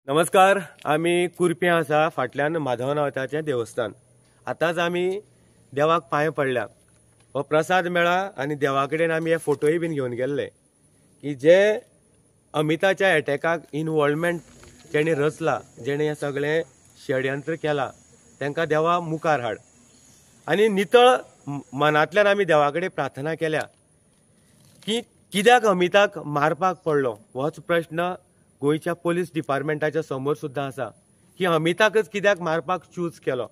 नमस्कार. आम्ही कुरपे आसा फाटल्यान माधवनाथाचें देवस्थान. आतांच आमी देवाक पांय पडल्या. हो प्रसाद मेळा आनी देवा कडेन आमी हे फोटोय बीन घेवन गेल्ले की जे अमिताच्या एटॅकाक इनवॉल्वमेंट जेणे रचला, जेणे हे सगळें षडयंत्र केला, तांकां देवा मुखार हाड. आनी नितळ मनांतल्यान आमी देवा कडेन प्रार्थना केल्या की कित्याक अमिताक मारपाक पडलो. होच प्रश्न गोयच्या पुलीस डिपार्टमेंटाच्या समोर सुद्दां आसा की अमिताकच कित्याक मारपाक चूज केलो.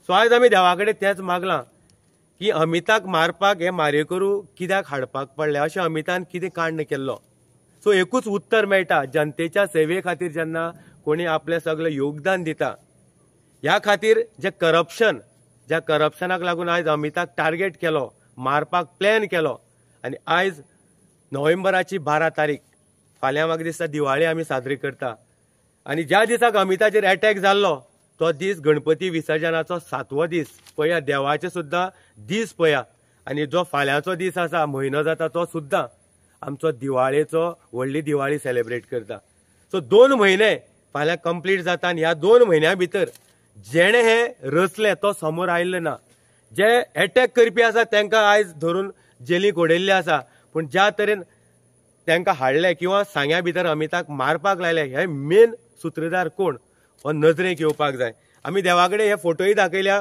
सो आयज आमी देवा कडेन तेंच मागलां की अमिताक मारपाक हे मारेकरू कित्याक हाडपाक पडले, अशें अमितान कितें कांड केल्लो. सो एकूच उत्तर मेळटा, जनतेच्या सेवे खातीर जेन्ना कोणी आपलें सगळें योगदान दिता, ह्या खातीर जे करप्शन, ज्या करप्शनाक लागून आयज अमिताक टार्गेट केलो, मारपाक प्लॅन केलो. आनी आयज नोव्हेंबराची 12 तारीख, फाल्यां म्हाका दिसता दिवाळी आमी साजरी करता. आनी ज्या दिसाक अमिताचेर अटॅक जाल्लो तो दीस गणपती विसर्जनाचो 7वो दीस. पळया, देवाचे सुद्दां दीस पळया. आनी जो फाल्यांचो दीस आसा, म्हयनो जाता, तो सुद्दां आमचो दिवाळेचो व्हडली दिवाळी सेलेब्रेट करता. सो 2 म्हयने फाल्यां कंप्लीट जाता आनी ह्या 2 म्हयन्या भितर जेणे हे रचले तो समोर आयिल्ले ना. जे अटॅक करपी आसा तांकां आयज धरून जेलीक उडयल्ले आसा, पूण ज्या तरेन तांकां हाडले किंवा सांग्या भितर अमिताक मारपाक लायले, हे मेन सूत्रधार कोण हो नजरेक येवपाक जाय. आमी देवा कडेन हे फोटोय दाखयल्या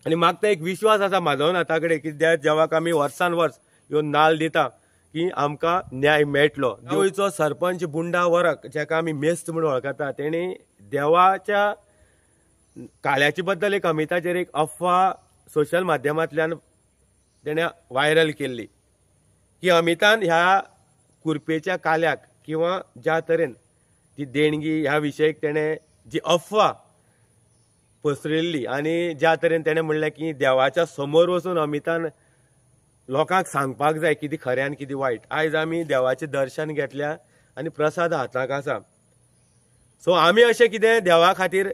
आनी म्हाका एक विश्वास आसा माधवनाथा कडेन की देवाक आमी वर्सान वर्स येवन नाल्ल दिता की आमकां न्याय मेळटलो. गोंयचो सरपंच बुंडा वरक, जाका आमी मेस्त म्हणून वळखता, तेणी देवाच्या काळ्याचे बद्दल एक अमिताचेर एक अफवा सोशल माध्यमांतल्यान तेणे व्हायरल केल्ली की अमितान ह्या कुरपेच्या काल्याक किंवा ज्या तरेन ती देणगी ह्या विशयक तेणे जी अफवा पसरयल्ली आनी ज्या तरेन तेणे म्हणलें की देवाच्या समोर वचून अमितान लोकांक सांगपाक जाय कितें खरें आनी कितें वायट. आयज आमी देवाचें दर्शन घेतल्या आनी प्रसाद हाताक आसा. सो आमी अशें कितें देवा खातीर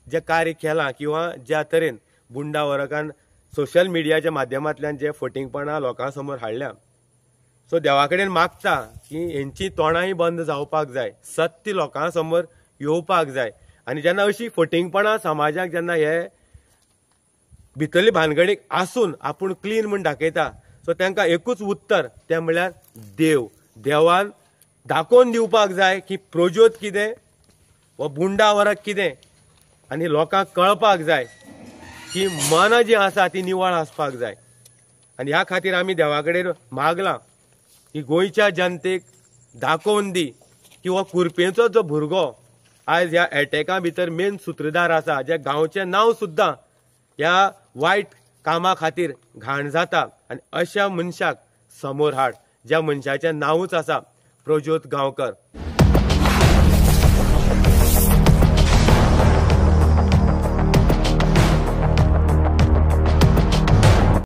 जें कार्य केलां किंवा ज्या तरेन बुंडा वरकान सोशल मिडियाच्या माध्यमांतल्यान जे फटींगपणां लोकां समोर हाडल्या, सो देवा कडेन मागता की हेंची तोंडाय बंद जावपाक जाय, सत्य लोकां समोर येवपाक जाय. आनी जेन्ना अशी फटींगपणां समाजाक जेन्ना हे भितरली भानगडीक आसून आपूण क्लीन म्हूण दाखयता, सो तांकां एकूच उत्तर, तें म्हळ्यार देव. देवान दाखोवन दिवपाक जाय की प्रज्योत कितें वा बुंडा वरक कितें, आनी लोकांक कळपाक जाय की मनां जी आसा ती निवळ आसपाक जाय. आनी ह्या खातीर आमी देवा कडेन मागलां की गोंयच्या जनतेक दाखोवन दी किंवा कुरपेचो जो भुरगो आयज ह्या एटॅका भितर मेन सूत्रधार आसा, जे गांवचें नांव सुद्दां ह्या वायट कामा खातीर घाण जाता, आनी अशा मनशाक समोर हाड, ज्या मनशाचें नांवूच आसा प्रज्योत गांवकर.